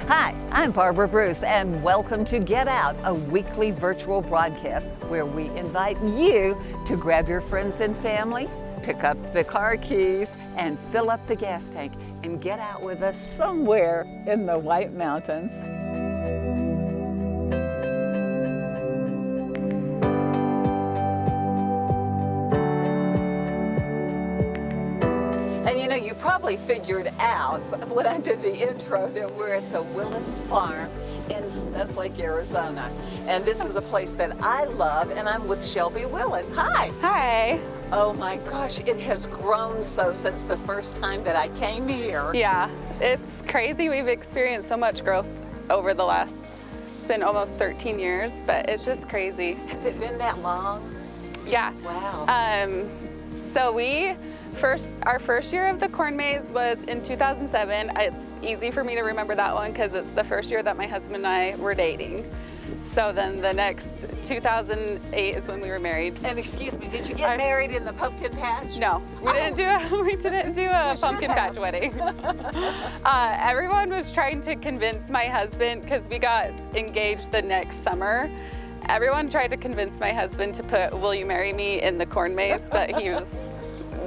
Hi, I'm Barbara Bruce, and welcome to Get Out, a weekly virtual broadcast where we invite you to grab your friends and family, pick up the car keys, and fill up the gas tank, and get out with us somewhere in the White Mountains. And you know, you probably figured out when I did the intro that we're at the Willis Farm in Smith Lake, Arizona. And this is a place that I love, and I'm with Shelby Willis. Hi. Hi. Oh my gosh, it has grown so since the first time that I came here. Yeah, it's crazy. We've experienced so much growth over the last, it's been almost 13 years, but it's just crazy. Has it been that long? Yeah. Wow. So our first year of the corn maze was in 2007. It's easy for me to remember that one because it's the first year that my husband and I were dating. So then the next 2008 is when we were married. And excuse me, did you get married in the pumpkin patch? No, we didn't do a pumpkin patch wedding. Everyone was trying to convince my husband, because we got engaged the next summer. Everyone tried to convince my husband to put "Will you marry me" in the corn maze, but he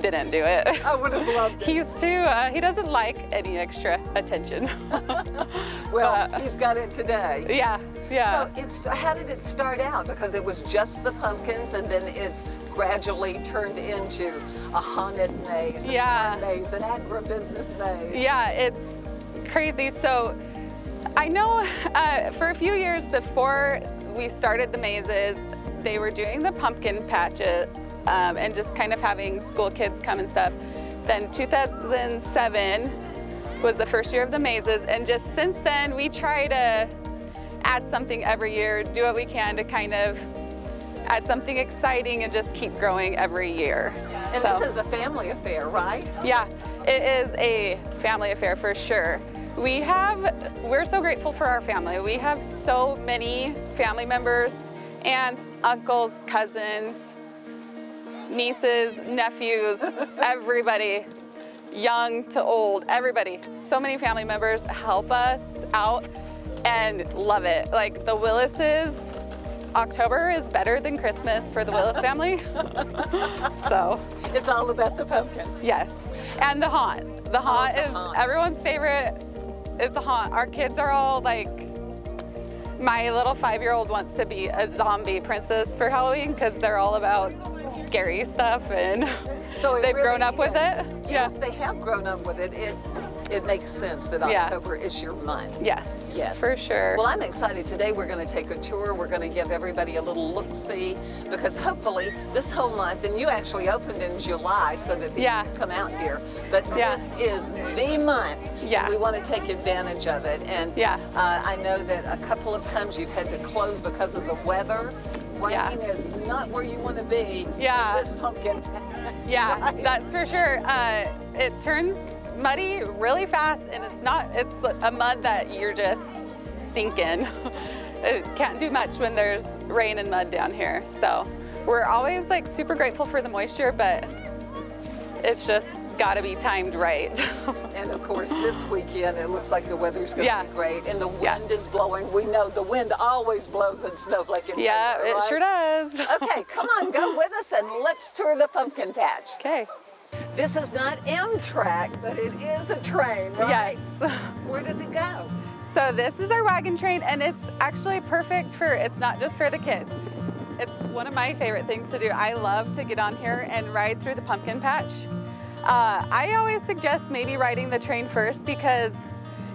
didn't do it. I would have loved it. He doesn't like any extra attention. Well, he's got it today. Yeah. So how did it start out? Because it was just the pumpkins, and then it's gradually turned into a haunted maze, a corn maze, an agribusiness maze. Yeah, it's crazy. So I know for a few years before we started the mazes, they were doing the pumpkin patches and just kind of having school kids come and stuff. Then 2007 was the first year of the mazes, and just since then we try to add something every year, do what we can to kind of add something exciting and just keep growing every year. And this is a family affair, right? Yeah, it is a family affair for sure. We're so grateful for our family. We have so many family members, aunts, uncles, cousins, nieces, nephews, everybody, young to old, everybody. So many family members help us out and love it. Like the Willises, October is better than Christmas for the Willis family. So it's all about the pumpkins. Yes, and the haunt. The haunt is everyone's favorite. Is the haunt. Our kids are all like, my little 5-year-old wants to be a zombie princess for Halloween because they're all about scary stuff, and so they've grown up with it. Yes, they have grown up with it. It makes sense that October is your month. Yes, yes, for sure. Well, I'm excited. Today we're going to take a tour. We're going to give everybody a little look-see, because hopefully this whole month, and you actually opened in July so that people can come out here, but this is the month. Yeah. We want to take advantage of it. And I know that a couple of times you've had to close because of the weather. Rain is not where you want to be. Yeah. This pumpkin. Right? That's for sure. It turns muddy really fast, and it's a mud that you're just sinking. It can't do much when there's rain and mud down here. So we're always like super grateful for the moisture, but it's just got to be timed right. And of course, this weekend it looks like the weather's going to be great, and the wind is blowing. We know the wind always blows in Snow Lake. Yeah, it sure does. Okay, come on, go with us and let's tour the pumpkin patch. Okay. This is not Amtrak, but it is a train, right? Yes. Where does it go? So this is our wagon train, and it's actually perfect it's not just for the kids. It's one of my favorite things to do. I love to get on here and ride through the pumpkin patch. I always suggest maybe riding the train first, because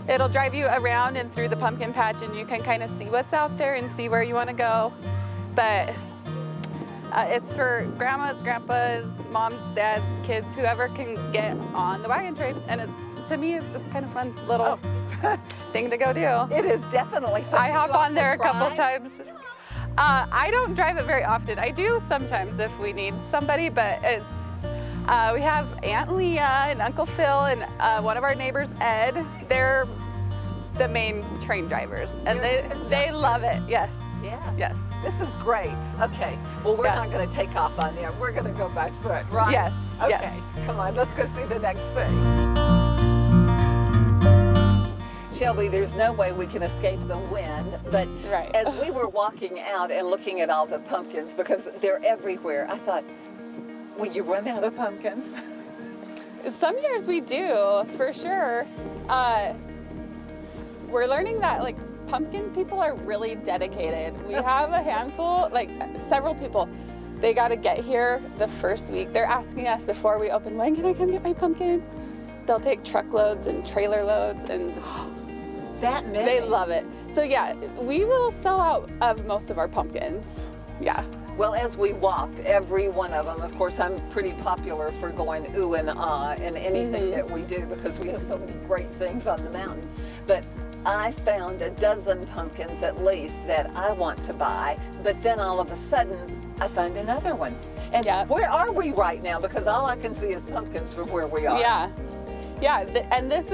it'll drive you around and through the pumpkin patch, and you can kind of see what's out there and see where you want to go. But it's for grandmas, grandpas, moms, dads, kids, whoever can get on the wagon train. And to me, it's just kind of fun little thing to go do. It is definitely fun. I hop on there a couple times. I don't drive it very often. I do sometimes if we need somebody, but we have Aunt Leah and Uncle Phil and one of our neighbors, Ed. They're the main train drivers, and they love it. Yes. Yes. This is great. Okay. Well, we're not going to take off on them. We're going to go by foot, right? Yes. Okay. Yes. Come on, let's go see the next thing. Shelby, there's no way we can escape the wind, but Right. as we were walking out and looking at all the pumpkins, because they're everywhere, I thought, will you run out of pumpkins? Some years we do, for sure. We're learning that like pumpkin people are really dedicated. We have a handful, like several people. They got to get here the first week. They're asking us before we open, when can I come get my pumpkins? They'll take truckloads and trailer loads, and That many? they love it. So yeah, we will sell out of most of our pumpkins. Yeah. Well, as we walked, every one of them, of course, I'm pretty popular for going ooh and ah in anything that we do because we have so many great things on the mountain. But I found a dozen pumpkins at least that I want to buy, but then all of a sudden, I found another one. And Yeah. where are we right now? Because all I can see is pumpkins from where we are. Yeah. Yeah, and this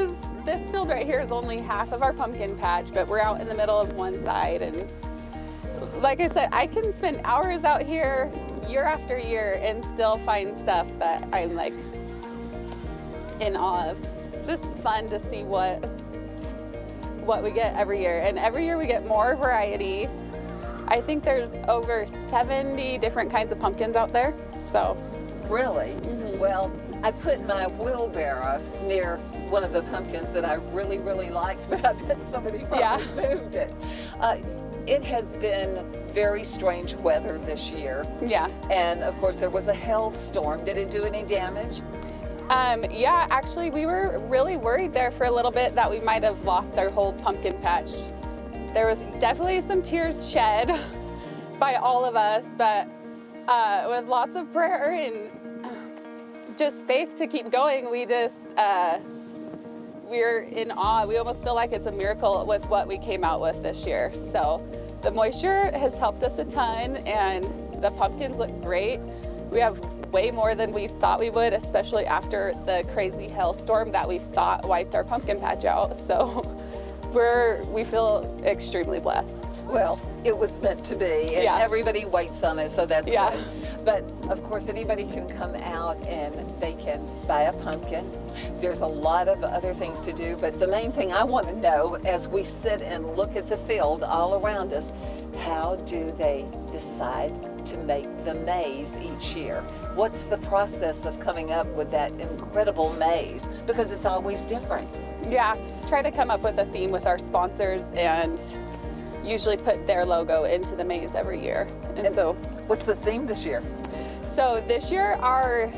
field right here is only half of our pumpkin patch, but we're out in the middle of one side, and like I said, I can spend hours out here year after year and still find stuff that I'm like in awe of. It's just fun to see what we get every year, and every year we get more variety. I think there's over 70 different kinds of pumpkins out there, so. Really? Well, I put my wheelbarrow near one of the pumpkins that I really, really liked, but I bet somebody probably moved it. It has been very strange weather this year. Yeah. And of course there was a hailstorm. Did it do any damage? Yeah, actually we were really worried there for a little bit that we might have lost our whole pumpkin patch. There was definitely some tears shed by all of us, but with lots of prayer and just faith to keep going, we're in awe. We almost feel like it's a miracle with what we came out with this year. So the moisture has helped us a ton, and the pumpkins look great. We have way more than we thought we would, especially after the crazy hailstorm that we thought wiped our pumpkin patch out. So we feel extremely blessed. Well, it was meant to be, and everybody waits on it, so that's good. But of course, anybody can come out and they can buy a pumpkin. There's a lot of other things to do, but the main thing I want to know as we sit and look at the field all around us, how do they decide to make the maze each year? What's the process of coming up with that incredible maze? Because it's always different. Yeah, try to come up with a theme with our sponsors and usually put their logo into the maze every year. And so, what's the theme this year? So this year our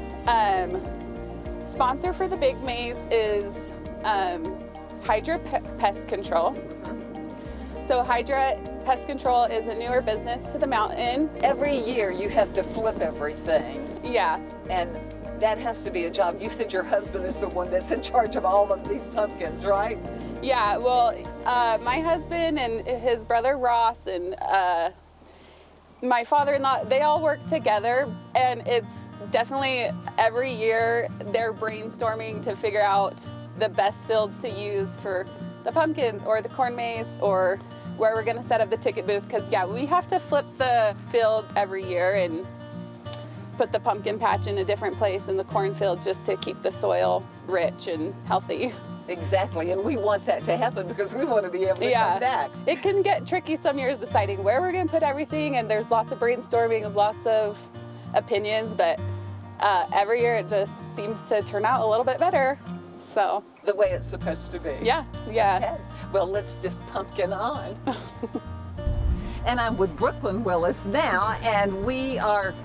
sponsor for the big maze is Hydra Pest Control. So Hydra Pest Control is a newer business to the mountain. Every year you have to flip everything. Yeah. And that has to be a job. You said your husband is the one that's in charge of all of these pumpkins, right? Yeah, well, my husband and his brother Ross and my father-in-law, they all work together, and it's definitely every year they're brainstorming to figure out the best fields to use for the pumpkins or the corn maze or where we're gonna set up the ticket booth, because we have to flip the fields every year and put the pumpkin patch in a different place in the cornfields just to keep the soil rich and healthy. Exactly, and we want that to happen because we want to be able to come back. It can get tricky some years deciding where we're going to put everything, and there's lots of brainstorming and lots of opinions, but every year it just seems to turn out a little bit better. So the way it's supposed to be. Yeah. Okay. Well, let's just pumpkin on. And I'm with Brooklyn Willis now, and we are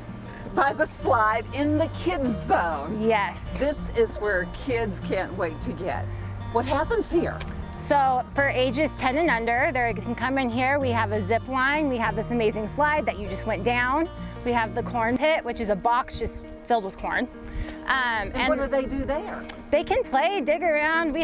by the slide in the kids zone. Yes. This is where kids can't wait to get. What happens here? So for ages 10 and under, they can come in here. We have a zip line. We have this amazing slide that you just went down. We have the corn pit, which is a box just filled with corn. And what do they do there? They can play, dig around.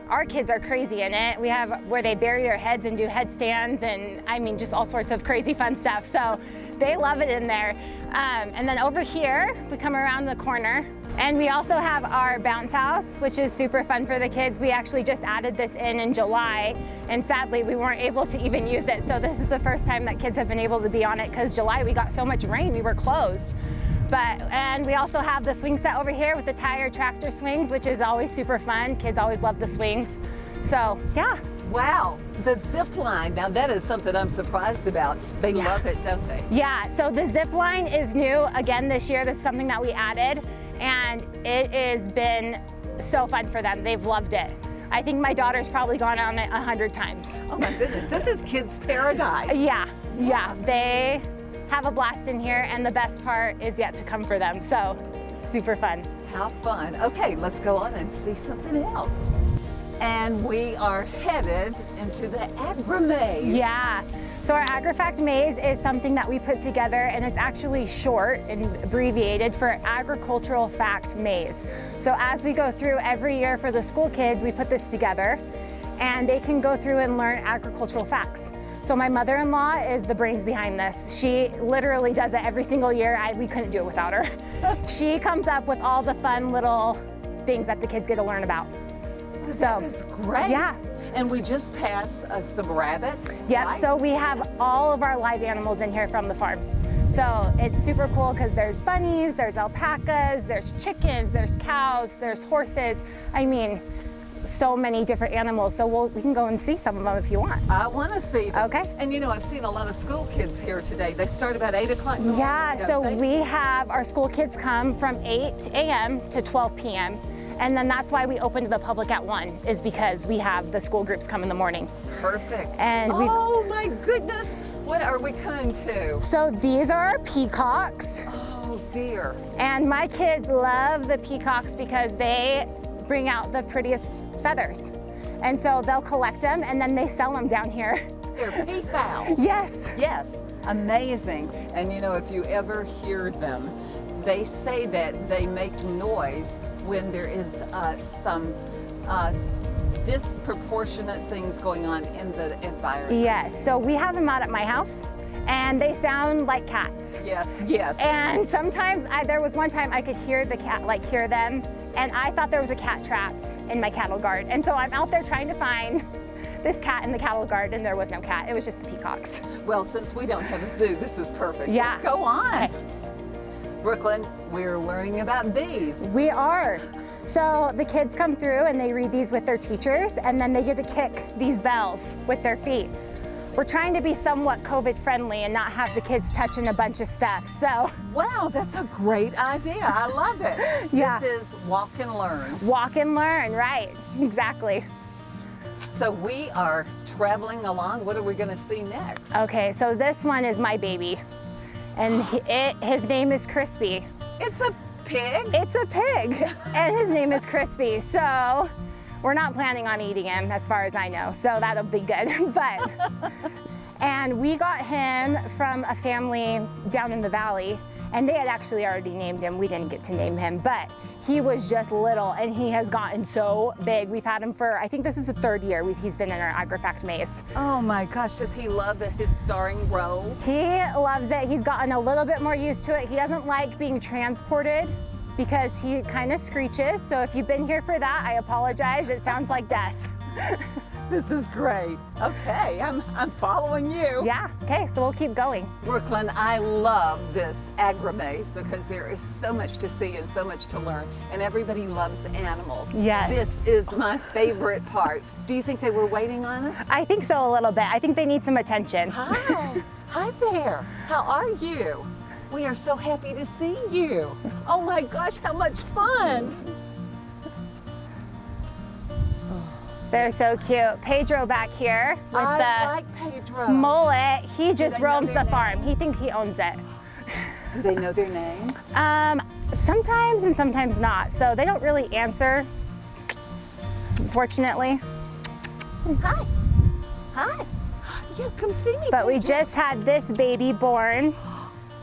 Our kids are crazy in it. We have where they bury their heads and do headstands and just all sorts of crazy fun stuff. So they love it in there. And then over here, we come around the corner, and we also have our bounce house, which is super fun for the kids. We actually just added this in July, and sadly we weren't able to even use it. So this is the first time that kids have been able to be on it, because July we got so much rain, we were closed. And we also have the swing set over here with the tire tractor swings, which is always super fun. Kids always love the swings. So yeah. Wow, the zip line. Now that is something I'm surprised about. They love it, don't they? Yeah, so the zip line is new again this year. This is something that we added, and it has been so fun for them. They've loved it. I think my daughter's probably gone on it 100 times. Oh my goodness, this is kids' paradise. Yeah, they have a blast in here, and the best part is yet to come for them. So super fun. How fun. Okay, let's go on and see something else. And we are headed into the Agrifact Maze. Yeah, so our Agrifact Maze is something that we put together, and it's actually short and abbreviated for Agricultural Fact Maze. So as we go through every year for the school kids, we put this together, and they can go through and learn agricultural facts. So my mother-in-law is the brains behind this. She literally does it every single year. We couldn't do it without her. She comes up with all the fun little things that the kids get to learn about. That is great. Yeah. And we just passed some rabbits. Yep, right? so we have all of our live animals in here from the farm. So it's super cool because there's bunnies, there's alpacas, there's chickens, there's cows, there's horses. I mean, so many different animals. So we can go and see some of them if you want. I want to see them. Okay. And you know, I've seen a lot of school kids here today. They start about 8 o'clock in the morning. Yeah, so we have our school kids come from 8 a.m. to 12 p.m. And then that's why we open to the public at 1, is because we have the school groups come in the morning. Perfect. And oh my goodness, what are we coming to? So these are our peacocks. Oh dear. And my kids love the peacocks because they bring out the prettiest feathers. And so they'll collect them and then they sell them down here. They're peafowl. Yes. Yes, amazing. And you know, if you ever hear them, they say that they make noise when there is some disproportionate things going on in the environment. Yes, so we have them out at my house and they sound like cats. Yes, yes. And sometimes there was one time I could hear the cat, hear them, and I thought there was a cat trapped in my cattle guard. And so I'm out there trying to find this cat in the cattle guard, and there was no cat. It was just the peacocks. Well, since we don't have a zoo, this is perfect. Yeah. Let's go on. Okay. Brooklyn, we're learning about bees. We are. So the kids come through and they read these with their teachers, and then they get to kick these bells with their feet. We're trying to be somewhat COVID friendly and not have the kids touching a bunch of stuff. So wow, that's a great idea. I love it. Yeah. This is walk and learn. Walk and learn, right? Exactly. So we are traveling along. What are we going to see next? Okay, so this one is my baby, and his name is Crispy. It's a pig? It's a pig, and his name is Crispy. So we're not planning on eating him as far as I know, so that'll be good. And we got him from a family down in the valley, and they had actually already named him. We didn't get to name him, but he was just little and he has gotten so big. We've had him for, I think this is the 3rd year he's been in our Agrifact Maze. Oh my gosh, does he love his starring role? He loves it. He's gotten a little bit more used to it. He doesn't like being transported because he kind of screeches. So if you've been here for that, I apologize. It sounds like death. This is great. Okay, I'm following you. Yeah, okay, so we'll keep going. Brooklyn, I love this Agrifact Maze because there is so much to see and so much to learn, and everybody loves animals. Yes. This is my favorite part. Do you think they were waiting on us? I think so, a little bit. I think they need some attention. Hi. Hi there. How are you? We are so happy to see you. Oh my gosh, how much fun. They're so cute. Pedro back here with I like Pedro. mullet. He just they know roams their the farm. names? He thinks he owns it. Do they know their names? Sometimes and sometimes not. So they don't really answer, unfortunately. Hi. Hi. Yeah, come see me. But we Pedro. just had this baby born.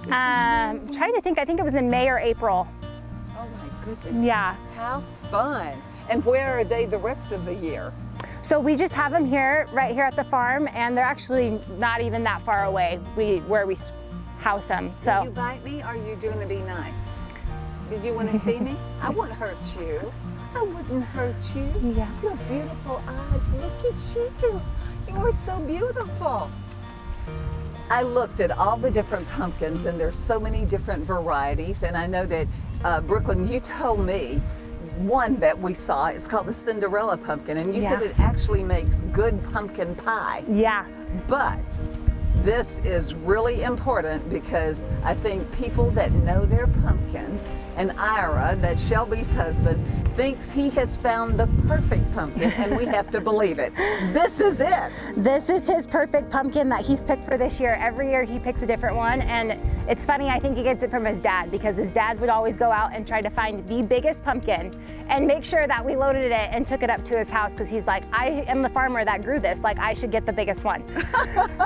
Trying to think, I think it was in May or April. Oh my goodness. Yeah. How fun. And where are they the rest of the year? So we just have them here, right here at the farm, and they're actually not even that far away where we house them. Did So you bite me, or are you doing to be nice? Did you want to see me? I wouldn't hurt you. I wouldn't hurt you. Yeah. Your beautiful eyes, look at you. You are so beautiful. I looked at all the different pumpkins, and there's so many different varieties, and I know that, Brooklyn, you told me one that we saw. It's called the Cinderella Pumpkin, and you Yeah. said it actually makes good pumpkin pie. Yeah. But this is really important because I think people that know their pumpkins, and Ira, that Shelby's husband, thinks he has found the perfect pumpkin, and we have to believe it. This is it. This is his perfect pumpkin that he's picked for this year. Every year he picks a different one, and it's funny, I think he gets it from his dad, because his dad would always go out and try to find the biggest pumpkin and make sure that we loaded it and took it up to his house, because he's like, I am the farmer that grew this, like I should get the biggest one.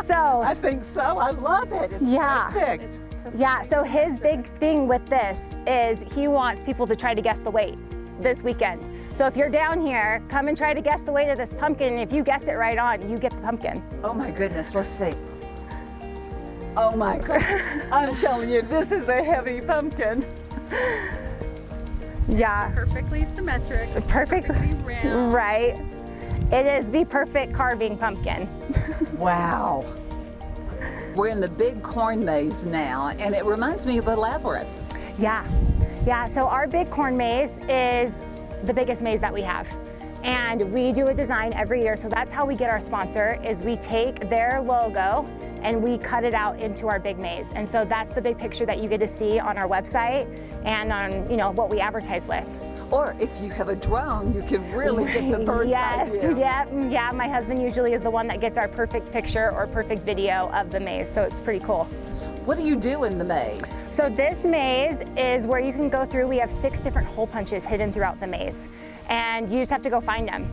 So I think so. I love it. It's Yeah. perfect. yeah, so his big thing with this is he wants people to try to guess the weight this weekend. So if you're down here, come and try to guess the weight of this pumpkin. If you guess it right on, you get the pumpkin. Oh my goodness, let's see. Oh my goodness. I'm telling you, this is a heavy pumpkin. Yeah, Perfectly symmetric. perfect. Perfectly round. Right. It is the perfect carving pumpkin. Wow. We're in the big corn maze now, and it reminds me of a labyrinth. Yeah. Yeah, so our big corn maze is the biggest maze that we have. And we do a design every year, so that's how we get our sponsor, is we take their logo and we cut it out into our big maze. And so that's the big picture that you get to see on our website and on, what we advertise with. Or if you have a drone, you can really get the bird's Yes, eye view. yeah, my husband usually is the one that gets our perfect picture or perfect video of the maze, so it's pretty cool. What do you do in the maze? So this maze is where you can go through. We have 6 different hole punches hidden throughout the maze, and you just have to go find them.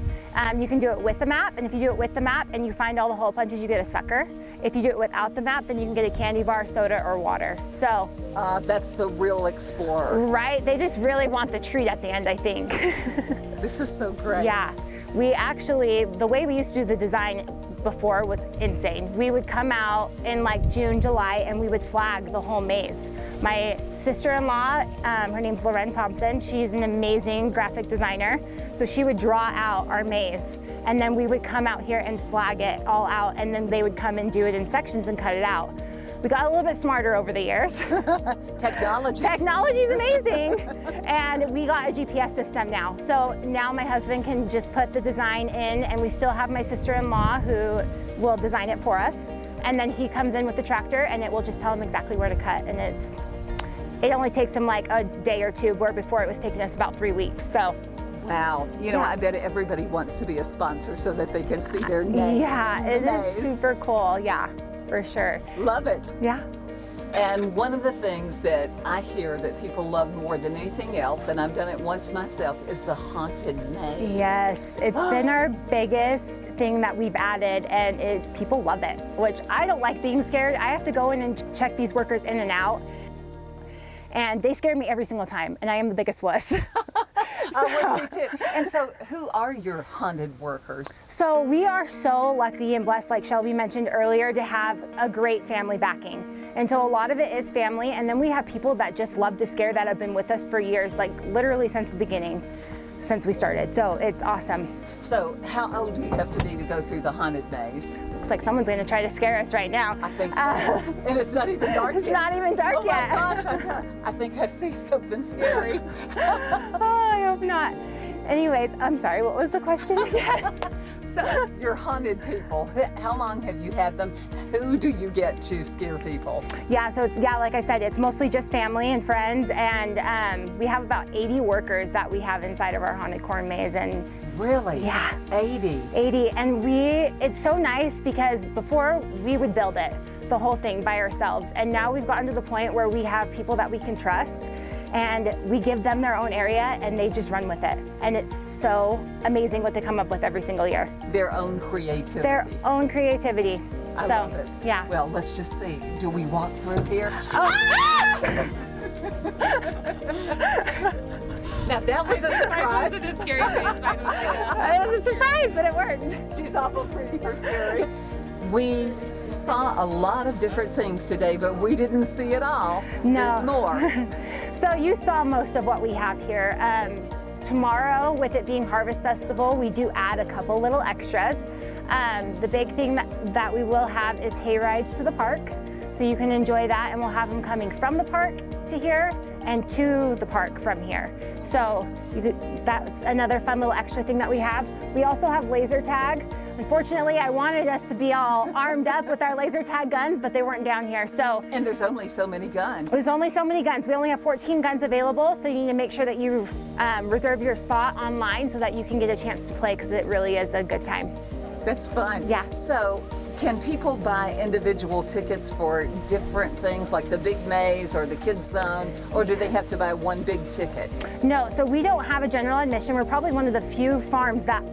You can do it with the map, and if you do it with the map and you find all the hole punches, you get a sucker. If you do it without the map, then you can get a candy bar, soda, or water. So, That's the real explorer. right, they just really want the treat at the end, I think. This is so great. Yeah, we actually, the way we used to do the design before was insane. We would come out in like June, July, and we would flag the whole maze. My sister-in-law, her name's Lauren Thompson, she's an amazing graphic designer, so she would draw out our maze, and then we would come out here and flag it all out, and then they would come and do it in sections and cut it out. We got a little bit smarter over the years. Technology. Technology's amazing. And we got a GPS system now. So now my husband can just put the design in, and we still have my sister-in-law who will design it for us. And then he comes in with the tractor and it will just tell him exactly where to cut. And it only takes him like a day or two, where before it was taking us about 3 weeks. So. Wow. Yeah. I bet everybody wants to be a sponsor so that they can see their name. Yeah, it Nice. is super cool. Yeah, for sure. Love it. Yeah. And one of the things that I hear that people love more than anything else, and I've done it once myself, is the haunted maze. Yes, it's been our biggest thing that we've added, and people love it, which I don't like being scared. I have to go in and check these workers in and out, and they scare me every single time, and I am the biggest wuss. I would be too. And so who are your haunted workers? So we are so lucky and blessed, like Shelby mentioned earlier, to have a great family backing. And so a lot of it is family, and then we have people that just love to scare that have been with us for years, like literally since the beginning, since we started. So it's awesome. So how old do you have to be to go through the haunted maze? Looks like someone's gonna try to scare us right now. I think so. And it's not even dark yet. It's not even dark yet. Oh my gosh, I think I see something scary. Oh, I hope not. Anyways, I'm sorry, what was the question again? So your haunted people, how long have you had them? Who do you get to scare people? Yeah, so like I said, it's mostly just family and friends, and we have about 80 workers that we have inside of our haunted corn maze, and Really? yeah. 80. 80, and it's so nice because before we would build it, the whole thing by ourselves, and now we've gotten to the point where we have people that we can trust, and we give them their own area and they just run with it. And it's so amazing what they come up with every single year. Their own creativity. Their own creativity. I so, love it. Yeah. Well, let's just see. Do we walk through here? Oh. Now that was a I surprise. wasn't a scary face. Mine was like It was a surprise, but it worked. She's awful pretty for scary. We saw a lot of different things today, but we didn't see it all. No. There's more. So you saw most of what we have here. Tomorrow, with it being Harvest Festival, we do add a couple little extras. The big thing that we will have is hay rides to the park. So you can enjoy that, and we'll have them coming from the park to here, and to the park from here. So that's another fun little extra thing that we have. We also have laser tag. Unfortunately, I wanted us to be all armed up with our laser tag guns, but they weren't down here. So, And there's only so many guns. There's only so many guns. We only have 14 guns available, so you need to make sure that you reserve your spot online so that you can get a chance to play, because it really is a good time. That's fun. Yeah. So can people buy individual tickets for different things like the big maze or the kids zone, or do they have to buy one big ticket? No, so we don't have a general admission. We're probably one of the few farms that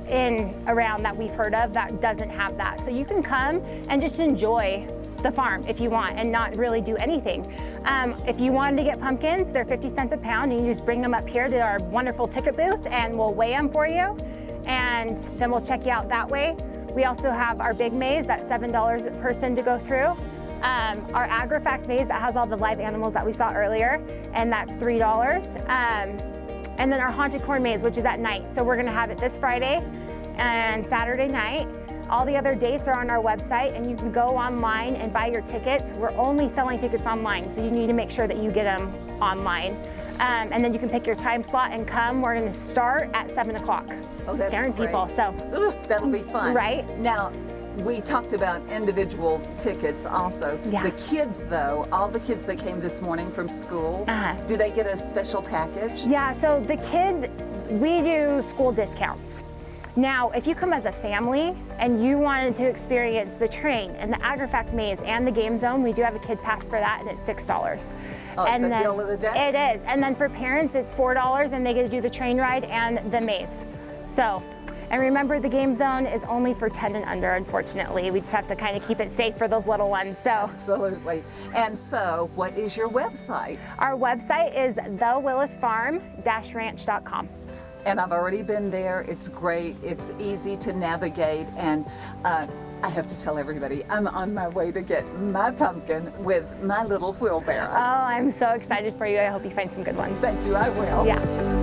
around that we've heard of that doesn't have that. So you can come and just enjoy the farm if you want and not really do anything. If you wanted to get pumpkins, they're 50 cents a pound, and you just bring them up here to our wonderful ticket booth and we'll weigh them for you, and then we'll check you out that way. We also have our big maze, that's $7 a person to go through. Our Agrifact Maze that has all the live animals that we saw earlier, and that's $3. And then our Haunted Corn Maze, which is at night. So we're gonna have it this Friday and Saturday night. All the other dates are on our website, and you can go online and buy your tickets. We're only selling tickets online, so you need to make sure that you get them online. And then you can pick your time slot and come. We're gonna start at 7 o'clock. Oh, that's scaring great. people, so. Ooh, that'll be fun. Right. Now, we talked about individual tickets also. Yeah. The kids though, all the kids that came this morning from school, do they get a special package? Yeah, so the kids, we do school discounts. Now, if you come as a family and you wanted to experience the train and the Agrifact Maze and the game zone, we do have a kid pass for that, and it's $6. Oh, and it's a deal of the day? It is. And then for parents, it's $4, and they get to do the train ride and the maze. So, and remember, the game zone is only for 10 and under, unfortunately. We just have to kind of keep it safe for those little ones. So, Absolutely. And so, what is your website? our website is thewillisfarm-ranch.com. And I've already been there. It's great. It's easy to navigate. And I have to tell everybody, I'm on my way to get my pumpkin with my little wheelbarrow. Oh, I'm so excited for you. I hope you find some good ones. Thank you. I will. Yeah.